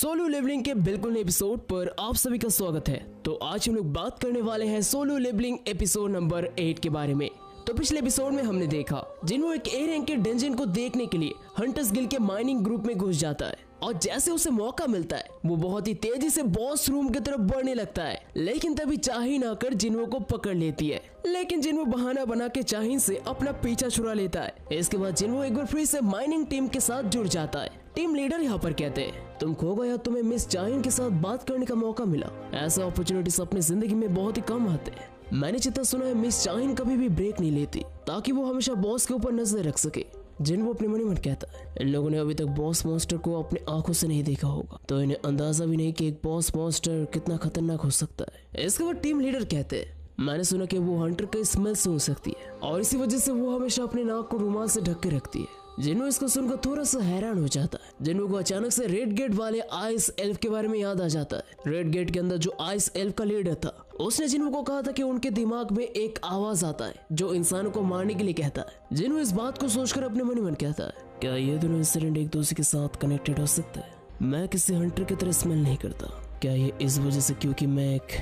Solo levelling के बिल्कुल नए एपिसोड पर आप सभी का स्वागत है। तो आज हम लोग बात करने वाले हैं सोलो लेवलिंग एपिसोड नंबर 8 के बारे में। तो पिछले एपिसोड में हमने देखा जिन्हों एक ए रैंक के डंजन को देखने के लिए हंटर्स गिल्ड के माइनिंग ग्रुप में घुस जाता है और जैसे उसे मौका मिलता है वो बहुत ही तेजी से बॉस रूम की तरफ बढ़ने लगता है, लेकिन तभी चाहिन आकर जिन्हों को पकड़ लेती है। लेकिन जिन्हों बहाना बना के चाहिन से अपना पीछा छुड़ा लेता है। इसके बाद जिन्हों एक बार फिर से माइनिंग टीम के साथ जुड़ जाता है। टीम लीडर यहाँ पर कहते हैं तुम खो गए, तुम्हें मिस चाहिन के साथ बात करने का मौका मिला। ऐसा अपॉर्चुनिटीज अपनी जिंदगी में बहुत ही कम आते हैं। मैंने जितना सुना है मिस चाहिन कभी भी ब्रेक नहीं लेती ताकि वो हमेशा बॉस के ऊपर नजर रख सके। जिन वो अपने मन में कहता है इन लोगों ने अभी तक बॉस मॉन्स्टर को अपने आंखों से नहीं देखा होगा, तो इन्हें अंदाजा भी नहीं कि एक बॉस मॉन्स्टर कितना खतरनाक हो सकता है। इसके बाद टीम लीडर कहते हैं मैंने सुना कि वो हंटर का स्मेल सुन सकती है और इसी वजह से वो हमेशा अपने नाक को रुमाल से ढक के रखती है। जिन्हों इसको सुनकर थोड़ा सा हैरान हो जाता है। जिन्हों को अचानक से रेड गेट वाले आइस एल्फ के बारे में याद आ जाता है। रेड गेट के अंदर जो आइस एल्फ का लीडर था उसने जिन्हों को कहा था कि उनके दिमाग में एक आवाज आता है जो इंसानों को मारने के लिए कहता है। जिन्हों इस बात को सोचकर अपने मन ही मन कहता है क्या ये दोनों इंसिडेंट एक दूसरे के साथ कनेक्टेड हो सकता है। मैं किसी हंटर की तरह स्मेल नहीं करता। क्या ये इस वजह से क्योंकि मैं एक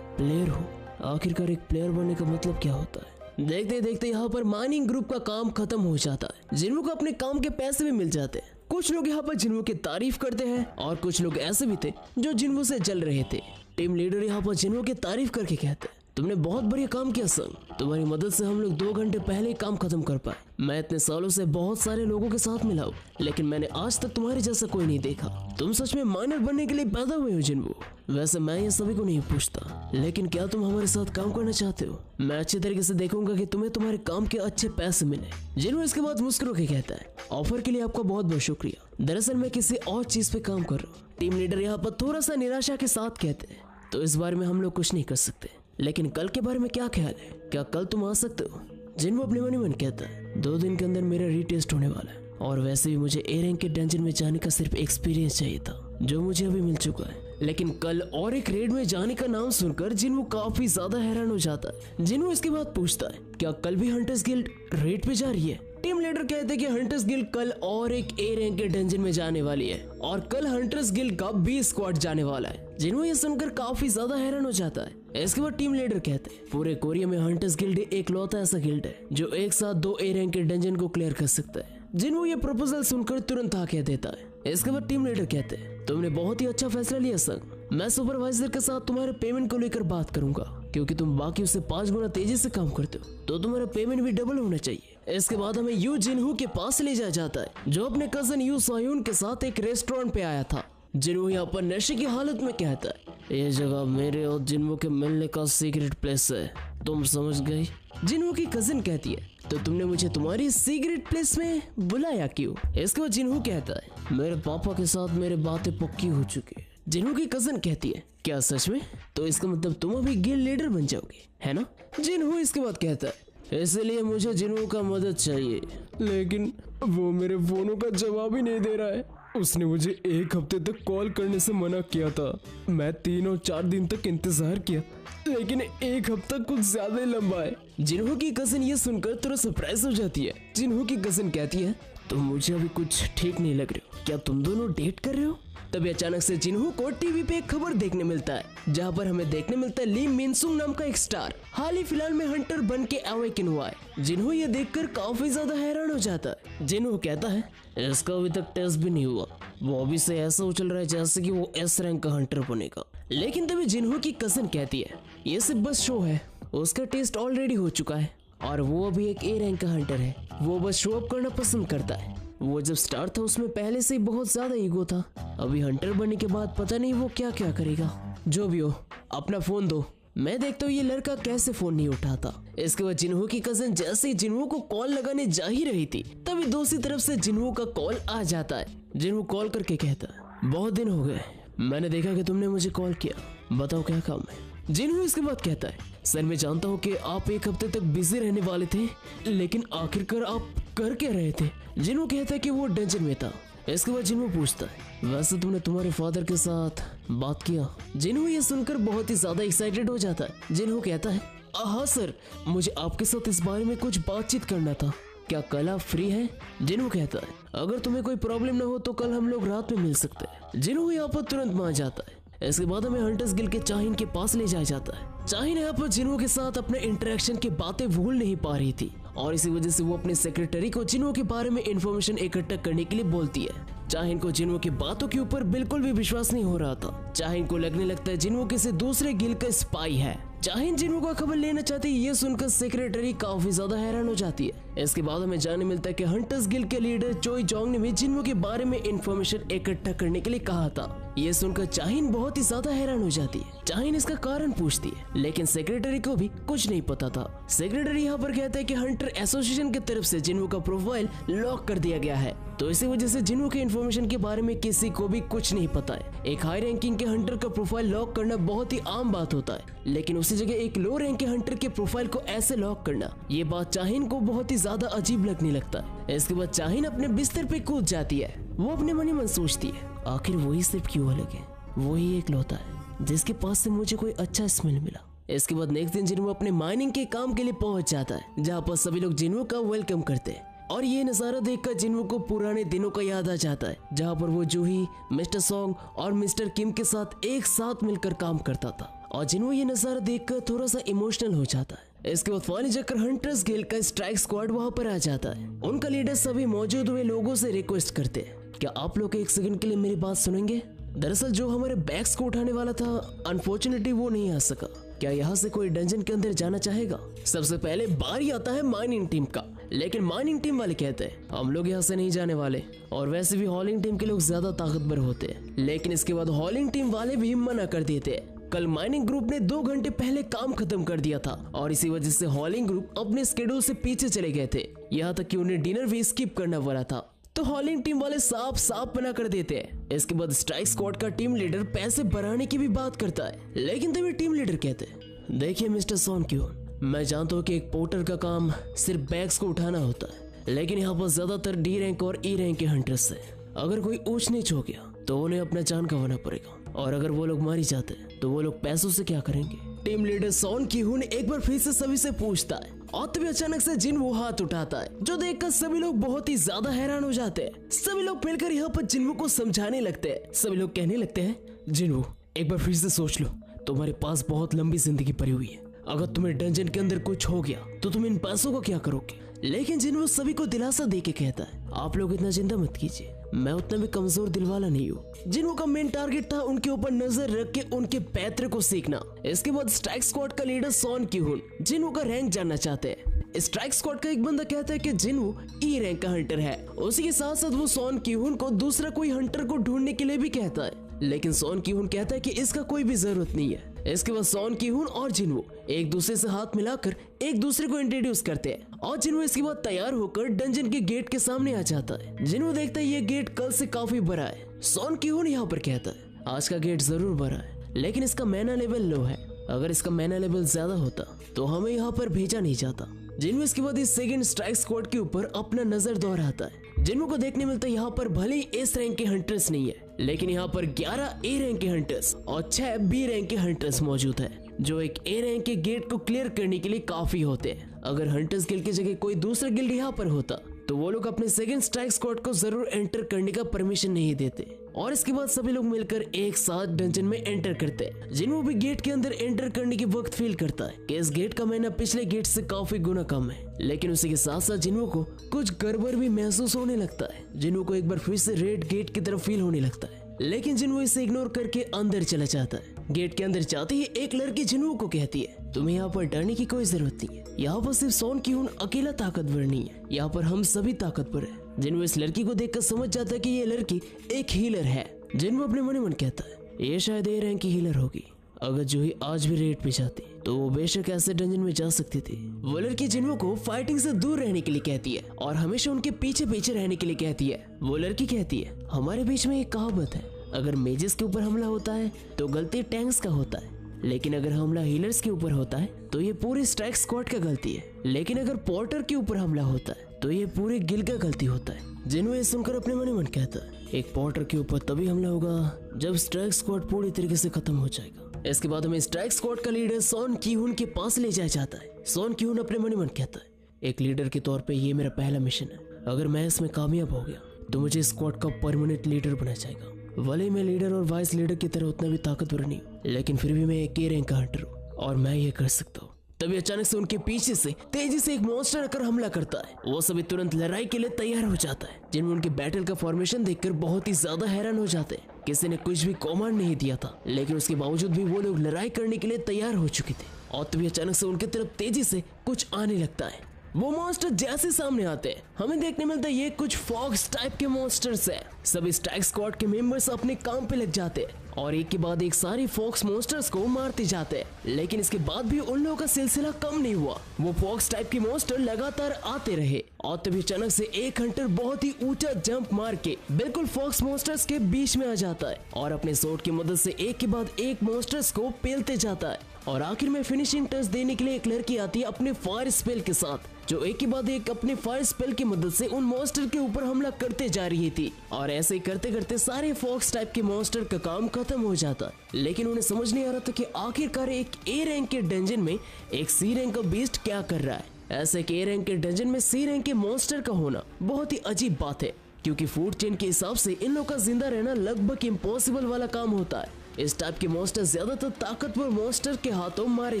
प्लेयर हूँ? आखिरकार एक प्लेयर बनने का मतलब क्या होता है? देखते देखते यहाँ पर माइनिंग ग्रुप का काम खत्म हो जाता है। जिन्हों को अपने काम के पैसे भी मिल जाते हैं। कुछ लोग यहाँ पर जिन्हों की तारीफ करते हैं और कुछ लोग ऐसे भी थे जो जिन्हों से जल रहे थे। टीम लीडर यहाँ पर जिन्हों की तारीफ करके कहते हैं तुमने बहुत बढ़िया काम किया सन, तुम्हारी मदद से हम लोग 2 घंटे पहले ही काम खत्म कर पाए। मैं इतने सालों से बहुत सारे लोगों के साथ मिला हूँ लेकिन मैंने आज तक तुम्हारे जैसा कोई नहीं देखा। तुम सच में माइनर बनने के लिए पैदा हुए हो जिन्हों। वैसे मैं ये सभी को नहीं पूछता, लेकिन क्या तुम हमारे साथ काम करना चाहते हो? मैं अच्छे तरीके से देखूंगा कि तुम्हें तुम्हारे काम के अच्छे पैसे मिले। जिन्हों इसके बाद मुस्कुरा के कहता है ऑफर के लिए आपका बहुत बहुत शुक्रिया, दरअसल मैं किसी और चीज पे काम कर रहा हूँ। टीम लीडर यहाँ पर थोड़ा सा निराशा के साथ कहते हैं तो इस बारे में हम लोग कुछ नहीं कर सकते, लेकिन कल के बारे में क्या ख्याल है? क्या कल तुम आ सकते हो? जिन्हों अपने मन ही मन कहता है 2 दिन के अंदर मेरा रीटेस्ट होने वाला है और वैसे भी मुझे ए रैंक के डंजन में जाने का सिर्फ एक्सपीरियंस चाहिए था जो मुझे अभी मिल चुका है। लेकिन कल और एक रेड में जाने का नाम सुनकर जिन्हों काफी ज्यादा हैरान हो जाता है। जिन्हों इसके बाद पूछता है क्या कल भी हंटर्स गिल्ड रेड पे जा रही है? टीम लीडर कहते हैं कि हंटर्स गिल्ड कल और एक ए रैंक के डंजन में जाने वाली है और कल हंटर्स गिल्ड का B स्क्वाड जाने वाला है। जिन्हों ये सुनकर काफी ज्यादा हैरान हो जाता है। इसके बाद टीम लीडर कहते हैं पूरे कोरिया में हंटर्स गिल्ड एक लौता ऐसा गिल्ड है जो एक साथ 2 ए रैंक के डंजन को क्लियर कर सकता है। जिन्हों ये प्रपोजल सुनकर तुरंत हाँ कह देता है। इसके बाद टीम लीडर कहते हैं तुमने बहुत ही अच्छा फैसला लिया सर। मैं सुपरवाइजर के साथ तुम्हारे पेमेंट को लेकर बात करूंगा क्योंकि तुम बाकी से 5 गुना तेजी से काम करते हो तो तुम्हारा पेमेंट भी डबल होना चाहिए। इसके बाद हमें यू जिन्हों के पास ले जाया जाता है जो अपने कजन यू सायून के साथ एक रेस्टोरेंट पे आया था। जिन्हों यहाँ पर नशे की हालत में कहता है ये जगह मेरे और जिन्हों के मिलने का सीक्रेट प्लेस है, तुम समझ गई? जिन्हों की कजिन कहती है तो तुमने मुझे तुम्हारी सीक्रेट प्लेस में बुलाया क्यों? इसके बाद जिन्हों कहता है मेरे पापा के साथ मेरी बातें पक्की हो चुकी है। जिन्हों की कजिन कहती है क्या सच में? तो इसका मतलब तुम अभी गिल्ड लीडर बन जाओगे है ना? जिन्हों इसके बाद कहता है इसलिए मुझे जिन्हों का मदद चाहिए, लेकिन वो मेरे फोनों का जवाब ही नहीं दे रहा है। उसने मुझे 1 हफ्ते तक कॉल करने से मना किया था। मैं 3 और 4 दिन तक इंतजार किया लेकिन 1 हफ्ता कुछ ज्यादा ही लंबा है। जिन्हों की कजिन ये सुनकर थोड़ा सरप्राइज हो जाती है। जिन्हों की कजिन कहती है तो मुझे अभी कुछ ठीक नहीं लग रहे हो, क्या तुम दोनों डेट कर रहे हो? तभी अचानक से जिन्हों को टीवी पे एक खबर देखने मिलता है जहाँ पर हमें देखने मिलता है ली मिनसुंग नाम का एक स्टार हाल ही फिलहाल में हंटर बन के अवेकन हुआ है। जिन्हों ये देखकर काफी ज्यादा हैरान हो जाता है। जिन्हों कहता है इसका अभी तक टेस्ट भी नहीं हुआ, वो अभी से ऐसा उछल रहा है जैसे कि वो S रैंक का हंटर बनेगा। लेकिन तभी जिन्हों की कजिन कहती है ये सिर्फ बस शो है, उसका टेस्ट ऑलरेडी हो चुका है और वो अभी एक ए रैंक का हंटर है, वो बस शो अप करना पसंद करता है। वो जब स्टार था उसमें पहले से ही बहुत ज्यादा ईगो था, अभी हंटर बनने के बाद पता नहीं वो क्या क्या करेगा। जो भी हो अपना फोन दो, मैं देखता हूँ ये लड़का कैसे फोन नहीं उठाता। इसके बाद जिन्हों की कजिन जैसे ही जिन्हों को कॉल लगाने जा ही रही थी तभी दूसरी तरफ से जिन्हों का कॉल आ जाता है। जिन्हों कॉल करके कहता है बहुत दिन हो गए, मैंने देखा कि तुमने मुझे कॉल किया, बताओ क्या काम है? जिन्हों इसके बाद कहता है सर मैं जानता हूँ कि आप 1 हफ्ते तक बिजी रहने वाले थे, लेकिन आखिरकार आप कर क्या रहे थे? जिन्हों कहता है कि वो डंजन में था। इसके बाद जिन्हों पूछता है वैसे तुमने तुम्हारे फादर के साथ बात किया? जिन्हों ये सुनकर बहुत ही ज्यादा एक्साइटेड हो जाता है। जिन्हों कहता है हाँ सर, मुझे आपके साथ इस बारे में कुछ बातचीत करना था। क्या कल आप फ्री हैं? जिन्हों कहता है अगर तुम्हें कोई प्रॉब्लम ना हो तो कल हम लोग रात में मिल सकते हैं। जिन्हों यहाँ पर तुरंत मान जाता है। इसके बाद हमें हंटर्स गिल्ड के चाहिन के पास ले जाया जाता है। चाहिन यहाँ पर जिन्हों के साथ अपने इंटरेक्शन की बातें भूल नहीं पा रही थी और इसी वजह से वो अपने सेक्रेटरी को जिन्हों के बारे में इंफॉर्मेशन इकट्ठा करने के लिए बोलती है। चाहिन को जिन्हों की बातों के ऊपर बिल्कुल भी विश्वास नहीं हो रहा था। चाहिन को लगने लगता है जिन्हों किसी दूसरे गिल्ड का स्पाई है। चाहिन जिन्हों का खबर लेना चाहती है, ये सुनकर सेक्रेटरी काफी ज्यादा हैरान हो जाती है। इसके बाद हमें जानने मिलता है कि हंटर्स गिल्ड के लीडर चोई जोंग ने भी जिन्हों के बारे में इंफॉर्मेशन इकट्ठा करने के लिए कहा था। ये सुनकर चाहिन बहुत ही ज्यादा हैरान हो जाती है। चाहिन इसका कारण पूछती है, लेकिन सेक्रेटरी को भी कुछ नहीं पता था। सेक्रेटरी यहाँ पर कहता है कि हंटर एसोसिएशन की तरफ से जिन्हों का प्रोफाइल लॉक कर दिया गया है, तो इसी वजह से जिन्हों के इंफॉर्मेशन के बारे में किसी को भी कुछ नहीं पता है। एक हाई रैंकिंग के हंटर का प्रोफाइल लॉक करना बहुत ही आम बात होता है, लेकिन उसी जगह एक लो रैंक के हंटर के प्रोफाइल को ऐसे लॉक करना, ये बात चाहिन को बहुत ही ज्यादा अजीब लगने लगता है। इसके बाद चाहिन अपने बिस्तर पे कूद जाती है। वो अपने मन ही मन सोचती है, आखिर वही सिर्फ क्यों अलग है, वही एक लौता है जिसके पास से मुझे कोई अच्छा स्मेल मिला। इसके बाद नेक्स्ट दिन जिन्हों अपने माइनिंग के काम के लिए पहुंच जाता है, जहाँ पर सभी लोग जिन्हों का वेलकम करते हैं। और ये नजारा देखकर जिन्हों को पुराने दिनों का याद आ जाता है, जहाँ पर वो जूही, मिस्टर सॉन्ग और मिस्टर किम के साथ एक साथ मिलकर काम करता था। और जिन्हों ये नजारा देखकर थोड़ा सा इमोशनल हो जाता है। इसके बाद फाइनली जाकर हंटर्स गिल्ड का स्ट्राइक स्क्वाड वहाँ पर आ जाता है। उनका लीडर सभी मौजूद हुए लोगों से रिक्वेस्ट करते हैं, क्या आप लोग एक सेकंड के लिए मेरी बात सुनेंगे? दरअसल जो हमारे बैग्स को उठाने वाला था, अनफॉर्चुनेटली वो नहीं आ सका। क्या यहाँ से कोई डंजन के अंदर जाना चाहेगा? सबसे पहले बारी आता है माइनिंग टीम का, लेकिन माइनिंग टीम वाले कहते हैं हम लोग यहाँ से नहीं जाने वाले, और वैसे भी हॉलिंग टीम के लोग ज्यादा ताकतवर होते हैं। लेकिन इसके बाद हॉलिंग टीम वाले भी मना कर देते हैं। कल माइनिंग ग्रुप ने 2 घंटे पहले काम खत्म कर दिया था और इसी वजह से हॉलिंग ग्रुप अपने स्केड्यूल से पीछे चले गए थे, यहाँ तक कि उन्हें डिनर भी स्किप करना पड़ा था। तो हॉलिंग टीम वाले साफ साफ मना कर देते हैं। इसके बाद स्ट्राइक स्क्वाड का टीम लीडर पैसे बढ़ाने की भी बात करता है, लेकिन तभी टीम लीडर कहते हैं, देखिए मिस्टर सॉन क्यों, मैं जानता हूँ कि एक पोर्टर का काम सिर्फ बैग्स को उठाना होता है, लेकिन यहाँ पर ज्यादातर डी रैंक और ई रैंक के हंटर्स से अगर कोई ऊंच नीच हो गया तो उन्हें अपना जान गंवाना पड़ेगा, और अगर वो लोग मारी जाते तो वो लोग पैसों से क्या करेंगे? टीम लीडर सॉन की-हून एक बार फिर से सभी से पूछता है, और तभी अचानक से जिन वो हाथ उठाता है, जो देखकर सभी लोग बहुत ही ज्यादा हैरान हो जाते हैं। सभी लोग मिलकर यहाँ पर जिन्वो को समझाने लगते हैं। सभी लोग कहने लगते हैं, जिन्वो एक बार फिर से सोच लो, तुम्हारे पास बहुत लंबी जिंदगी पड़ी हुई है, अगर तुम्हें डंजन के अंदर कुछ हो गया तो तुम इन पैसों को क्या करोगे? लेकिन जिन्वो सभी को दिलासा देके कहता है, आप लोग इतना चिंता मत कीजिए, मैं उतना भी कमजोर दिल वाला नहीं हूँ। जिन्हों का मेन टारगेट था उनके ऊपर नजर रख के उनके पैतरे को सीखना। इसके बाद स्ट्राइक स्क्वाड का लीडर सॉन की-हून जिन्हों का रैंक जानना चाहते हैं। स्ट्राइक स्क्वाड का एक बंदा कहता है कि जिन्हों ई रैंक का हंटर है। उसी के साथ साथ वो सॉन की-हून को दूसरा कोई हंटर को ढूंढने के लिए भी कहता है, लेकिन सॉन की-हून कहता है कि इसका कोई भी जरूरत नहीं है। इसके बाद सॉन की-हून और जिन्वो एक दूसरे से हाथ मिलाकर एक दूसरे को इंट्रोड्यूस करते हैं, और जिन्वो इसके बाद तैयार होकर डंजन के गेट के सामने आ जाता है। जिन्वो देखता है ये गेट कल से काफी बड़ा है। सॉन की-हून यहाँ पर कहता है, आज का गेट जरूर बड़ा है, लेकिन इसका मैना लेवल लो है, अगर इसका मैना लेवल ज्यादा होता तो हमें यहाँ पर भेजा नहीं जाता। जिन्वो इसके बाद इस सेकंड स्ट्राइक स्क्वाड के ऊपर अपना नजर दोहराता है। जिन्वो को देखने मिलता है यहाँ पर भले ही एस रैंक के हंटर्स नहीं है, लेकिन यहाँ पर 11 ए रैंक के हंटर्स और 6 बी रैंक के हंटर्स मौजूद है, जो एक ए रैंक के गेट को क्लियर करने के लिए काफी होते हैं। अगर हंटर्स गिल्ड की जगह कोई दूसरा गिल्ड यहाँ पर होता तो वो लोग अपने सेकंड स्ट्राइक स्क्वाड को जरूर एंटर करने का परमिशन नहीं देते, और इसके बाद सभी लोग मिलकर एक साथ डंजन में एंटर करते हैं। जिन्हों भी गेट के अंदर एंटर करने के वक्त फील करता है कि इस गेट का मैना पिछले गेट से काफी गुना कम है, लेकिन उसी के साथ साथ जिन्हों को कुछ गड़बड़ भी महसूस होने लगता है। जिन्हों को एक बार फिर से रेड गेट की तरफ फील होने लगता है, लेकिन जिन्हों इसे इग्नोर करके अंदर चला जाता है। गेट के अंदर जाते ही एक लड़की जिन्हों को कहती है, तुम्हें यहाँ पर डरने की कोई जरूरत नहीं है, यहाँ पर सिर्फ सॉन की-हून अकेला ताकतवर नहीं है, यहाँ पर हम सभी ताकतवर है। जिन्हों इस लड़की को देखकर समझ जाता है कि ये लड़की एक हीलर है। जिन्हों अपने मन मन कहता है, ये शायद ए रैंक की हीलर होगी, अगर जूही आज भी रेड पे जाती तो वो बेशक ऐसे डंजन में जा सकती थी। वो लड़की जिन्हों को फाइटिंग से दूर रहने के लिए कहती है और हमेशा उनके पीछे पीछे रहने के लिए कहती है। वो लड़की कहती है, हमारे बीच में एक कहावत है, अगर मेजेस के ऊपर हमला होता है तो गलती टैंक्स का होता है, लेकिन अगर हमला हीलर्स के ऊपर होता है तो ये पूरे स्ट्राइक स्क्वाड का गलती है, लेकिन अगर पोर्टर के ऊपर हमला होता है तो ये पूरे गिल्ड का गलती होता है। जिन्हों ये सुनकर अपने मन मन कहता है, एक पोर्टर के ऊपर तभी हमला होगा जब स्ट्राइक स्क्वाड पूरी तरीके से खत्म हो जाएगा। इसके बाद हमें स्ट्राइक स्क्वाड का लीडर सॉन की-हून के पास ले जाया जाता है। सॉन की-हून अपने मन मन कहता है, एक लीडर के तौर पे ये मेरा पहला मिशन है। अगर मैं इसमें कामयाब हो गया तो मुझे स्क्वाड का परमानेंट लीडर बनाया जाएगा। भले ही मैं लीडर और वाइस लीडर की तरह उतना भी ताकतवर नहीं हूँ, लेकिन फिर भी मैं एक ए रैंक का हंटर हूँ और मैं ये कर सकता हूँ। तभी अचानक से उनके पीछे से तेजी से एक मॉन्स्टर आकर हमला करता है। वो सभी तुरंत लड़ाई के लिए तैयार हो जाता है, जिनमें उनके बैटल का फॉर्मेशन देखकर बहुत ही ज्यादा हैरान हो जाते हैं। किसी ने कुछ भी कमांड नहीं दिया था, लेकिन उसके बावजूद भी वो लोग लड़ाई करने के लिए तैयार हो चुके थे। और तभी अचानक से उनकी तरफ तेजी से कुछ आने लगता है। वो मॉन्स्टर जैसे सामने आते हैं हमें देखने मिलता है ये कुछ फॉक्स टाइप के मॉन्स्टर्स हैं। सभी स्ट्राइक स्क्वाड के मेंबर्स अपने काम पे लग जाते हैं और एक के बाद एक सारे फॉक्स मॉन्स्टर्स को मारते जाते हैं। लेकिन इसके बाद भी उन लोगों का सिलसिला कम नहीं हुआ। वो फॉक्स टाइप के मॉन्स्टर लगातार आते रहे और तभी अचानक से एक हंटर बहुत ही ऊंचा जंप मार के बिल्कुल फॉक्स मॉन्स्टर्स के बीच में आ जाता है और अपने स्वॉर्ड की मदद से एक के बाद एक मॉन्स्टर्स को पेलते जाता है। और आखिर में फिनिशिंग टच देने के लिए एक लड़की आती है अपने फायर स्पेल के साथ, जो एक के बाद एक अपने फायर स्पेल की मदद से उन मॉन्स्टर के ऊपर हमला करते जा रही थी। और ऐसे ही करते करते सारे फॉक्स टाइप के मॉन्स्टर का काम खत्म हो जाता। लेकिन उन्हें समझ नहीं आ रहा था कि आखिरकार एक ए रैंक के डंजन में एक सी रैंक का बीस्ट क्या कर रहा है। ऐसे के ए रैंक के डंजन में सी रैंक के मॉन्स्टर का होना बहुत ही अजीब बात है, क्योंकि फूड चेन के हिसाब से इन लोगों का जिंदा रहना लगभग इम्पॉसिबल वाला काम होता है। इस टाइप के मॉन्स्टर ज्यादातर ताकतवर मॉन्स्टर के हाथों मारे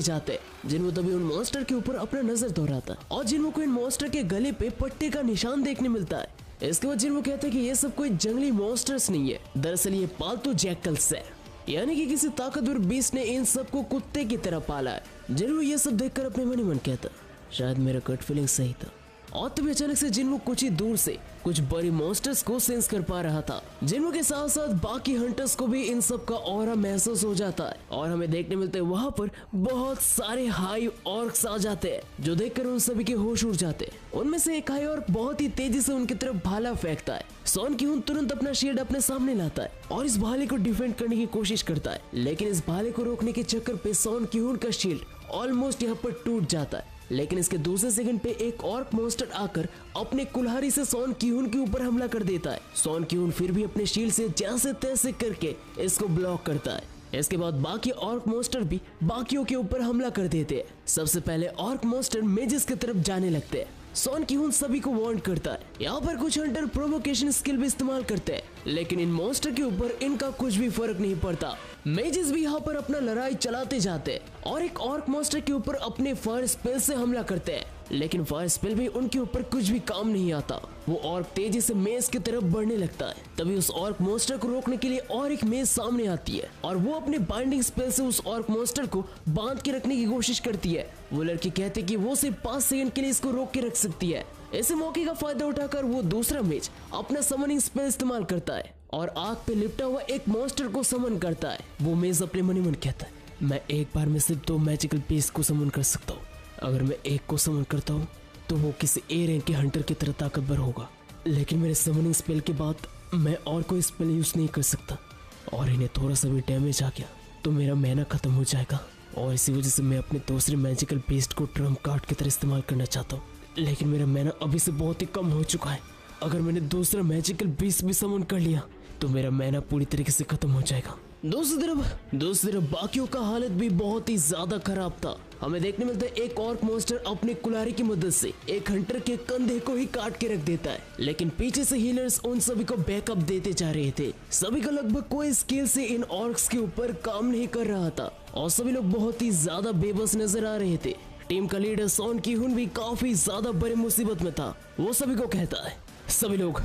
जाते हैं, जिनको तभी उन मॉन्स्टर के ऊपर अपना नजर दौड़ाता है और जिनको इन मॉन्स्टर के गले पे पट्टे का निशान देखने मिलता है। इसके बाद जिनको कहते हैं कि ये सब कोई जंगली मॉन्स्टर्स नहीं है, दरअसल ये पालतू जैकल्स है, यानी कि किसी ताकतवर बीस्ट ने इन सबको कुत्ते की तरह पाला है। जिनको ये सब देखकर अपने मन ही मन कहता शायद मेरा गट फीलिंग सही था। और तभी अचानक से जिन्हो कुछ ही दूर से कुछ बड़े मॉन्स्टर्स को सेंस कर पा रहा था, जिन्हो के साथ साथ बाकी हंटर्स को भी इन सब का ऑरा महसूस हो जाता है और हमें देखने मिलते हैं वहाँ पर बहुत सारे हाई ऑर्क्स आ जाते हैं, जो देखकर उन सभी के होश उड़ जाते हैं। उनमें से एक हाई ऑर्क बहुत ही तेजी से उनकी तरफ भाला फेंकता है। सॉन की-हून तुरंत अपना शील्ड अपने सामने लाता है और इस भाले को डिफेंड करने की कोशिश करता है, लेकिन इस भाले को रोकने के चक्कर पे सॉन की-हून का शील्ड ऑलमोस्ट यहाँ पर टूट जाता है। लेकिन इसके दूसरे सेकंड पे एक ऑर्क मॉन्स्टर आकर अपने कुल्हाड़ी से सॉन की-हून के ऊपर हमला कर देता है। सॉन की-हून फिर भी अपने शील्ड से जैसे तैसे करके इसको ब्लॉक करता है। इसके बाद बाकी ऑर्क मॉन्स्टर भी बाकियों के ऊपर हमला कर देते हैं। सबसे पहले ऑर्क मॉन्स्टर मेजेस की तरफ जाने लगते हैं। सॉन की-हून सभी को वार्न करता है। यहाँ पर कुछ हंटर प्रोवोकेशन स्किल भी इस्तेमाल करते हैं, लेकिन इन मॉन्स्टर के ऊपर इनका कुछ भी फर्क नहीं पड़ता। मेजेस भी यहाँ पर अपना लड़ाई चलाते जाते हैं और एक ऑर्क मॉन्स्टर के ऊपर अपने फायर स्पेल से हमला करते हैं, लेकिन फायर स्पेल भी उनके ऊपर कुछ भी काम नहीं आता। वो ऑर्क तेजी से मेज की तरफ बढ़ने लगता है। तभी उस ऑर्क मॉन्स्टर को रोकने के लिए और एक मेज सामने आती है और वो अपने बाइंडिंग स्पेल से उस ऑर्क मॉन्स्टर को बांध के रखने की कोशिश करती है। वो लड़की कहती है कि वो सिर्फ 5 सेकंड के लिए इसको रोक के रख सकती है। ऐसे मौके का फायदा उठाकर वो दूसरा मेज अपना समनिंग स्पेल इस्तेमाल करता है और आग पे लिपटा हुआ एक मॉन्स्टर को समन करता है। वो मेज अपने मन ही मन कहता है मैं एक बार में सिर्फ 2 मैजिकल पीस को समन कर सकता हूँ। अगर मैं एक को समन करता हूँ तो वो किसी ए रैंक के हंटर की तरह ताकतवर होगा, लेकिन मेरे समनिंग स्पेल के बाद मैं और कोई स्पेल यूज नहीं कर सकता और इन्हें थोड़ा सा भी डैमेज आ गया तो मेरा मैना खत्म हो जाएगा। और इसी वजह से मैं अपने दूसरे मैजिकल पीस को ट्रम्प कार्ड की तरह इस्तेमाल करना चाहता हूँ, लेकिन मेरा मैना अभी से बहुत ही कम हो चुका है। अगर मैंने दूसरा मैजिकल बीस्ट भी समन कर लिया तो मेरा मैना पूरी तरीके से खत्म हो जाएगा। दूसरी तरफ बाकियों का हालत भी बहुत ही ज्यादा खराब था। हमें देखने मिलता है एक ऑर्क मॉन्स्टर अपने कुल्हाड़ी की मदद से एक हंटर के कंधे को ही काट के रख देता है, लेकिन पीछे से हीलर्स उन सभी को बैकअप देते जा रहे थे। सभी का लगभग कोई स्किल से इन ऑर्क्स के ऊपर काम नहीं कर रहा था और सभी लोग बहुत ही ज्यादा बेबस नजर आ रहे थे। टीम का लीडर सॉन की-हून भी काफी ज्यादा बड़ी मुसीबत में था। वो सभी को कहता है सभी लोग,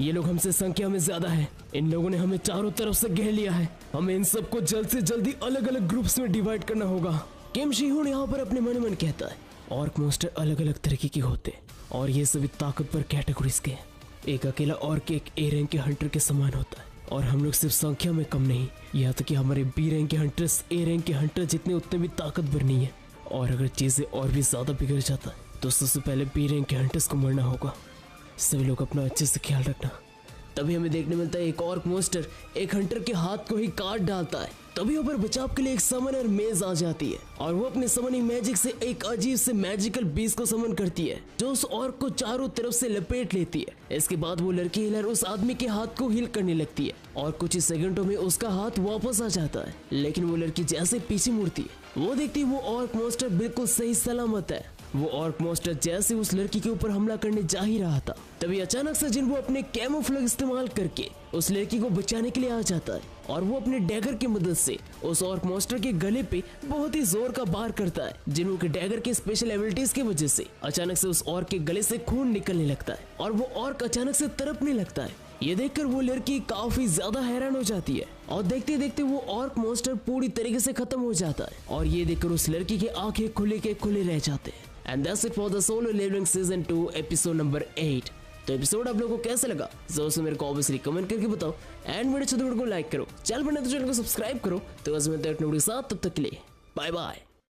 ये लोग हमसे संख्या में ज्यादा है, इन लोगों ने हमें चारों तरफ से घेर लिया है, हमें इन सबको जल्द से जल्दी अलग अलग ग्रुप्स में डिवाइड करना होगा। किम शी-हून यहाँ पर अपने मन मन कहता है ऑर्क मॉन्स्टर अलग अलग तरीके के होते हैं और ये सभी ताकतवर कैटेगरीज के हैं। एक अकेला ऑर्क एक ए रैंक के हंटर के समान होता है और हम लोग सिर्फ संख्या में कम नहीं, यहाँ तक कि हमारे बी रैंक के हंटर्स ए रैंक के हंटर जितने उतने भी ताकतवर नहीं है। और अगर चीजें और भी ज्यादा बिगड़ जाता है तो सबसे पहले बी रैंक के हंटर्स को मरना होगा। सभी लोग अपना अच्छे से ख्याल रखना। तभी हमें देखने मिलता है एक ऑर्क मॉन्स्टर एक हंटर के हाथ को ही काट डालता है। तभी ऊपर बचाव के लिए एक समनर मेज आ जाती है और वो अपने समनिंग मैजिक से एक अजीब से मैजिकल बीस्ट को समन करती है, जो उस ऑर्क को चारों तरफ से लपेट लेती है। इसके बाद वो लड़की हीलर उस आदमी के हाथ को हील करने लगती है और कुछ ही सेकंडों में उसका हाथ वापस आ जाता है। लेकिन वो लड़की जैसे पीछे मुड़ती है वो देखती है वो ऑर्क मॉन्स्टर बिल्कुल सही सलामत है वो ऑर्क मॉन्स्टर जैसे उस लड़की के ऊपर हमला करने जा ही रहा था, तभी अचानक से जिन वो अपने कैमोफ्लेज इस्तेमाल करके उस लड़की को बचाने के लिए आ जाता है और वो अपने डैगर की मदद से उस ऑर्क मॉन्स्टर के गले पे बहुत ही जोर का वार करता है। जिन्हों के डैगर के स्पेशल एबिलिटीज की वजह से अचानक से उस ऑर्क के गले से खून निकलने लगता है और वो ऑर्क अचानक से तड़पने लगता है। ये देखकर वो लड़की काफी ज्यादा हैरान हो जाती है और देखते देखते वो ऑर्क मॉन्स्टर पूरी तरीके से खत्म हो जाता है और ये देखकर उस लड़की की आंखें खुले के खुले रह जाते हैं। And that's it for the Solo Leveling season 2 episode number 8। तो एपिसोड आप लोगों को कैसा लगा जरूर से मेरे को ऑब्वियसली कमेंट करके बताओ एंड वीडियो अच्छे तो वीडियो को लाइक करो, चैनल पर नए तो चैनल को सब्सक्राइब करो। तो आज मैं वीडियो के साथ, तब तक के लिए बाय बाय।